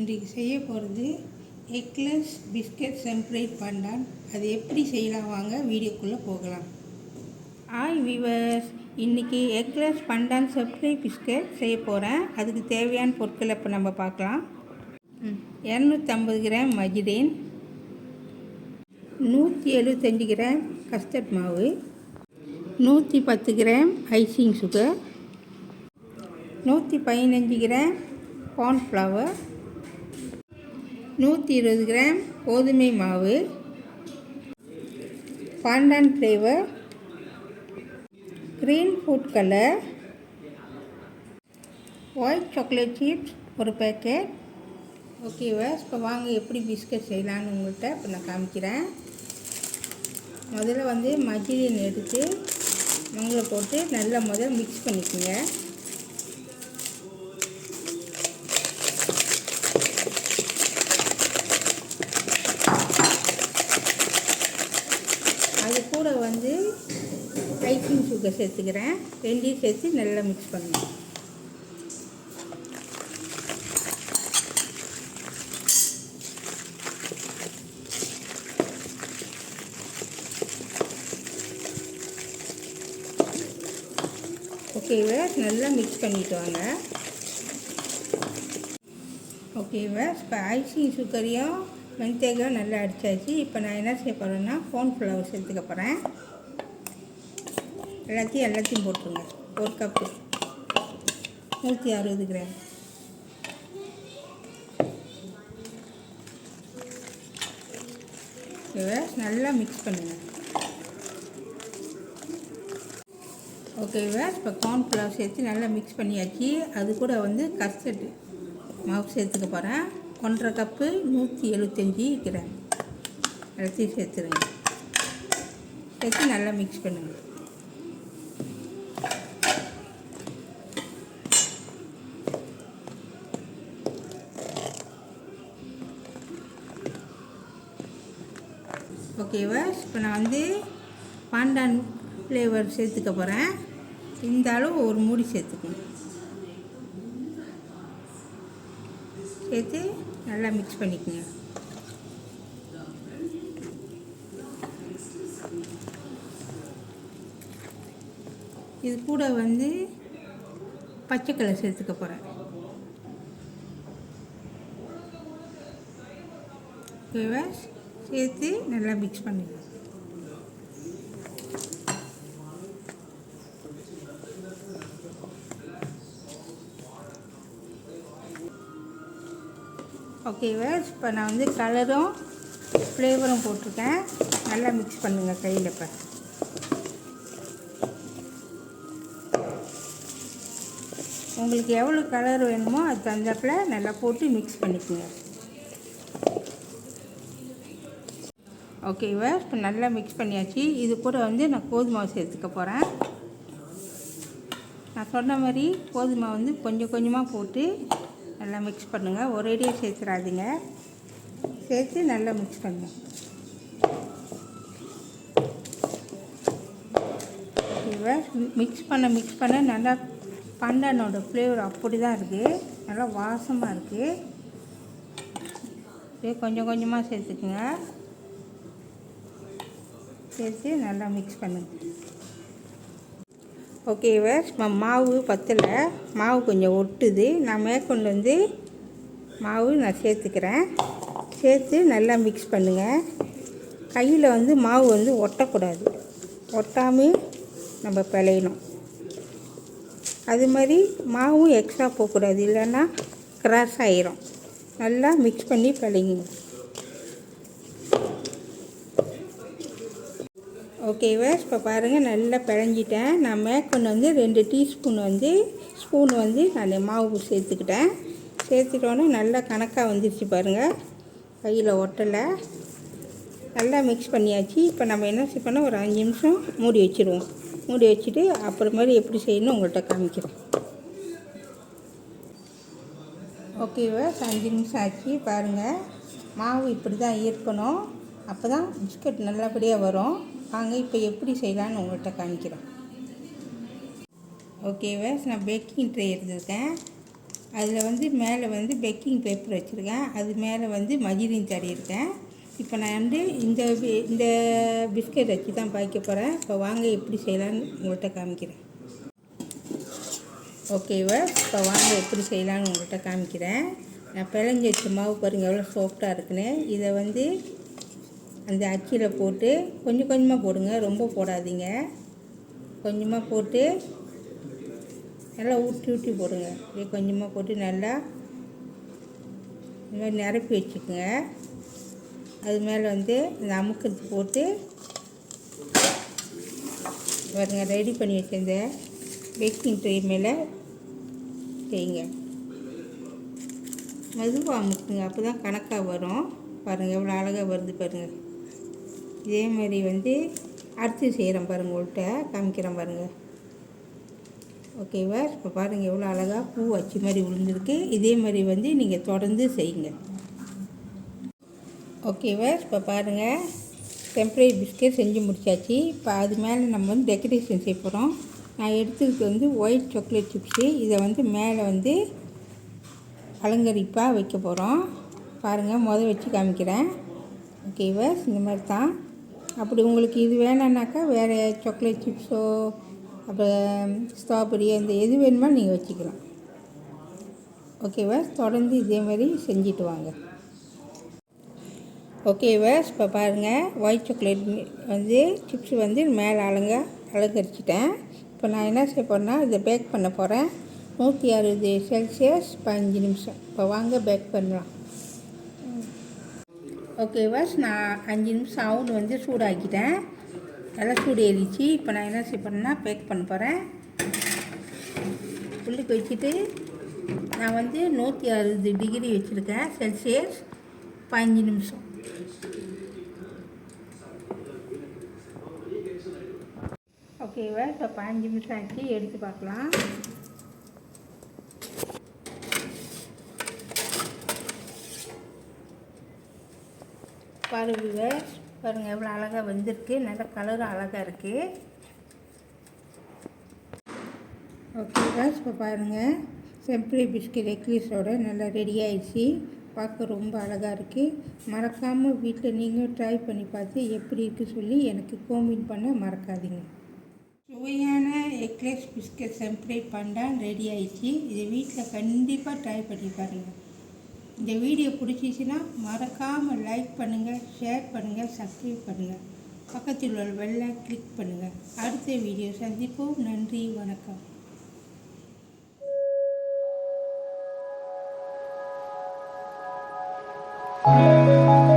இன்றைக்கு செய்ய போகிறது எக்லெஸ் பிஸ்கட் செம்பரேட் பண்டான். அது எப்படி செய்யலாம் வாங்க வீடியோக்குள்ளே போகலாம். ஹாய் வீவர்ஸ், இன்றைக்கி எக்லெஸ் பண்டான் செம்பரேட் பிஸ்கட் செய்ய போகிறேன். அதுக்கு தேவையான பொருட்களை இப்போ நம்ம பார்க்கலாம். 250 கிராம் மஜிடேன், 175 கிராம் கஸ்டர்ட் மாவு, 110 gram icing sugar, 115 gram cornflour, 120 gram கோதுமை மாவு, pandan flavour, green food colour, white chocolate chips ஒரு பேக்கெட். ஓகேவா, இப்போ வாங்க எப்படி பிஸ்கட் செய்யலான்னு உங்கள்கிட்ட இப்போ நான் காமிக்கிறேன். முதல்ல மஜிலின் எடுத்து மங்களை போட்டு நல்லா மிக்ஸ் பண்ணிக்கோங்க. அது கூட ஐசிங் சுகர் சேர்த்துக்கிறேன். ரெண்டையும் சேர்த்து நல்லா மிக்ஸ் பண்ணணும். ஓகேவா, நல்லா மிக்ஸ் பண்ணிட்டு வாங்க. ஓகேவா, இப்போ ஐசிங் சுகரையும் வெந்தயம் நல்லா அடித்தாச்சு. இப்போ நான் என்ன செய்ய போகிறேன்னா கார்ன்ஃப்ளவர் சேர்த்துக்க போகிறேன். எல்லாத்தையும் போட்டுருங்க. ஒரு கப்பு 160 கிராம். ஓகேவா, நல்லா மிக்ஸ் பண்ணுங்கள். ஓகேவா, இப்போ கார்ன்ஃப்ளவர் சேர்த்து நல்லா மிக்ஸ் பண்ணியாச்சு. அது கூட கஸ்டர்டு மாவு சேர்த்துக்க போகிறேன். 1.5 கப்பு 175 கிராம் எல்லாத்தையும் சேர்த்துருங்க. சேர்த்து நல்லா மிக்ஸ் பண்ணுங்கள். ஓகேவா, இப்போ நான் பாண்டான் ஃப்ளேவர் சேர்த்துக்க போகிறேன். இந்த அளவு ஒரு மூடி சேர்த்துக்கணும். சேர்த்து நல்லா மிக்ஸ் பண்ணிக்கோங்க. இது கூட பச்சைக்கடலை சேர்த்துக்க போகிறேன். ஓகேவா, சேர்த்து நல்லா மிக்ஸ் பண்ணிடுங்க. ஓகேவா, இப்போ நான் கலரும் ஃப்ளேவரும் போட்டிருக்கேன். நல்லா மிக்ஸ் பண்ணுங்கள் கையில். இப்போ உங்களுக்கு எவ்வளோ கலர் வேணுமோ அது தகுந்தாப்பில் நல்லா போட்டு மிக்ஸ் பண்ணிக்கோங்க. ஓகேவா, இப்போ நல்லா மிக்ஸ் பண்ணியாச்சு. இது கூட நான் கோதுமை மாவு சேர்த்துக்க போகிறேன். நான் சொன்ன மாதிரி கோதுமை கொஞ்சம் கொஞ்சமாக போட்டு நல்லா மிக்ஸ் பண்ணுங்கள். ஒரேடியாக சேர்த்துடாதீங்க. சேர்த்து நல்லா மிக்ஸ் பண்ணுங்கள். ஓகேவா, மிக்ஸ் பண்ண நல்லா பண்டானோட ஃப்ளேவர் அப்படி தான் இருக்குது. நல்லா வாசமாக இருக்குது. கொஞ்சம் கொஞ்சமாக சேர்த்துக்குங்க. சேர்த்து நல்லா மிக்ஸ் பண்ணுங்கள். ஓகேவா, இப்போ மாவு பத்தலை, மாவு கொஞ்சம் ஒட்டுது. நான் மேற்கொண்டு மாவு நான் சேர்த்துக்கிறேன். சேர்த்து நல்லா மிக்ஸ் பண்ணுங்கள். கையில் மாவு ஒட்டக்கூடாது. ஒட்டாமல் நம்ம பிழையணும். அது மாதிரி மாவும் எக்ஸ்ட்ரா போகக்கூடாது, இல்லைன்னா கிராஸ் ஆகிரும். நல்லா மிக்ஸ் பண்ணி பிழைங்க. ஓகேவா, இப்போ பாருங்கள் நல்லா பிழைஞ்சிட்டேன். நான் மேற்கொண்டு 2 டீஸ்பூன் ஸ்பூன் நான் மாவு சேர்த்துக்கிட்டேன். சேர்த்துட்டோன்னே நல்லா கணக்காக வந்துருச்சு பாருங்கள். கையில் ஒட்டலை. நல்லா மிக்ஸ் பண்ணியாச்சு. இப்போ நம்ம என்ன செய்யணும், ஒரு 5 நிமிஷம் மூடி வச்சுருவோம். மூடி வச்சுட்டு அப்புறமேலே எப்படி செய்யணும் உங்கள்கிட்ட காமிக்கிறோம். ஓகேவா, 5 நிமிஷம் ஆச்சு. பாருங்கள், மாவு இப்படி தான் இருக்கணும். அப்போ தான் பிஸ்கட் நல்லபடியாக வரும். வாங்க இப்போ எப்படி செய்யலான்னு உங்கள்கிட்ட காமிக்கிறேன். ஓகேவா, நான் பேக்கிங் ட்ரே எடுத்துருக்கேன். அதில் வந்து மேலே வந்து பேக்கிங் பேப்பர் வச்சுருக்கேன், அது மேலே வந்து மஜிலின் தடவிருக்கேன். இப்போ நான் வந்து இந்த பிஸ்கெட் வச்சு தான் பாய்க்க போகிறேன். இப்போ வாங்க எப்படி செய்யலான்னு உங்கள்கிட்ட காமிக்கிறேன். ஓகேவா, இப்போ வாங்க எப்படி செய்யலான்னு உங்கள்கிட்ட காமிக்கிறேன். நான் பிழைஞ்சி வச்ச மாவு பாருங்கள் எவ்வளோ சாஃப்டாக இருக்குன்னு. இதை வந்து அந்த அச்சில் போட்டு கொஞ்சம் கொஞ்சமாக போடுங்க, ரொம்ப போடாதீங்க. கொஞ்சமாக போட்டு நல்லா ஊற்றி ஊற்றி போடுங்க. இப்படி கொஞ்சமாக போட்டு நல்லா இந்த மாதிரி நிரப்பி வச்சுக்கோங்க. அது மேலே வந்து இந்த அமுக்கத்து போட்டு பாருங்க ரெடி பண்ணி வச்சிருந்த பேக்கிங் ட்ரே மேலே செய்யுங்க. மெதுவாக அமுக்குங்க, அப்போ தான் கணக்காக வரும். பாருங்கள் எவ்வளோ அழகாக வருது பாருங்கள். இதே மாதிரி வந்து அடுத்து செய்கிறேன் பாருங்கள், உங்கள்கிட்ட காமிக்கிறேன் பாருங்கள். ஓகேவா, இப்போ பாருங்கள் எவ்வளோ அழகாக பூ வச்சு மாதிரி விழுந்துருக்கு. இதே மாதிரி வந்து நீங்கள் தொடர்ந்து செய்யுங்க. ஓகேவா, இப்போ பாருங்கள் டெம்பரரி பிஸ்கெட் செஞ்சு முடிச்சாச்சு. இப்போ அது மேலே நம்ம வந்து டெக்கரேஷன் செய்ய போகிறோம். நான் எடுத்துக்கிட்டு வந்து ஒயிட் சாக்லேட் சிப்ஸு, இதை வந்து மேலே வந்து அலங்கரிப்பாக வைக்க போகிறோம். பாருங்கள் வச்சு காமிக்கிறேன். ஓகேவா, இந்த மாதிரி தான். அப்படி உங்களுக்கு இது வேணும்னாக்கா வேறு சாக்லேட் சிப்ஸோ அப்புறம் ஸ்ட்ராபெரி அந்த எது வேணுமோ நீங்கள் வச்சுக்கலாம். ஓகேவா, தொடர்ந்து இதே மாதிரி செஞ்சுட்டு வாங்க. ஓகேவா, இப்போ பாருங்கள் ஒயிட் சாக்லேட் வந்து சிப்ஸ் வந்து மேலே அலங்கரிச்சிட்டேன். இப்போ நான் என்ன செய்ய போகிறேன்னா இதை பேக் பண்ண போகிறேன். 160 செல்சியஸ் 15 நிமிஷம். இப்போ வாங்க பேக் பண்ணலாம். ஓகேவா, நான் 5 நிமிஷம் ஆகுன்னு வந்து சூடாக்கிட்டேன். நல்லா சூடு ஏறிச்சு. இப்போ நான் என்ன செய்ய போகிறேன்னா பேக் பண்ண போகிறேன். உள்ளுக்கு வச்சுட்டு நான் வந்து 160 டிகிரி வச்சுருக்கேன் செல்சியஸ் 15 நிமிஷம். ஓகேவா, இப்போ 15 நிமிஷம் ஆச்சு, எடுத்து பார்க்கலாம். பாருங்கள் எவ்வளோ அழகாக வந்திருக்கு. நல்ல கலரும் அழகாக இருக்குது. ஓகேவா, இப்போ பாருங்கள் டெம்பரரி பிஸ்கெட் எக்லீஸோடு நல்லா ரெடி ஆகிடுச்சு. பார்க்க ரொம்ப அழகாக இருக்குது. மறக்காமல் வீட்டில் நீங்களும் ட்ரை பண்ணி பார்த்து எப்படி இருக்குது சொல்லி எனக்கு காமெண்ட் பண்ண மறக்காதீங்க. சுவையான எக்லெஸ் பிஸ்கெட் டெம்பரரி பண்டான் ரெடி ஆகிடுச்சு. இதை வீட்டில் கண்டிப்பாக ட்ரை பண்ணி பாருங்கள். இந்த வீடியோ பிடிச்சிச்சின்னா மறக்காமல் லைக் பண்ணுங்கள், ஷேர் பண்ணுங்கள், சப்ஸ்கிரைப் பண்ணுங்கள். பக்கத்தில் உள்ள பெல்லை கிளிக் பண்ணுங்கள். அடுத்த வீடியோ சந்திப்போம். நன்றி, வணக்கம். Thank you.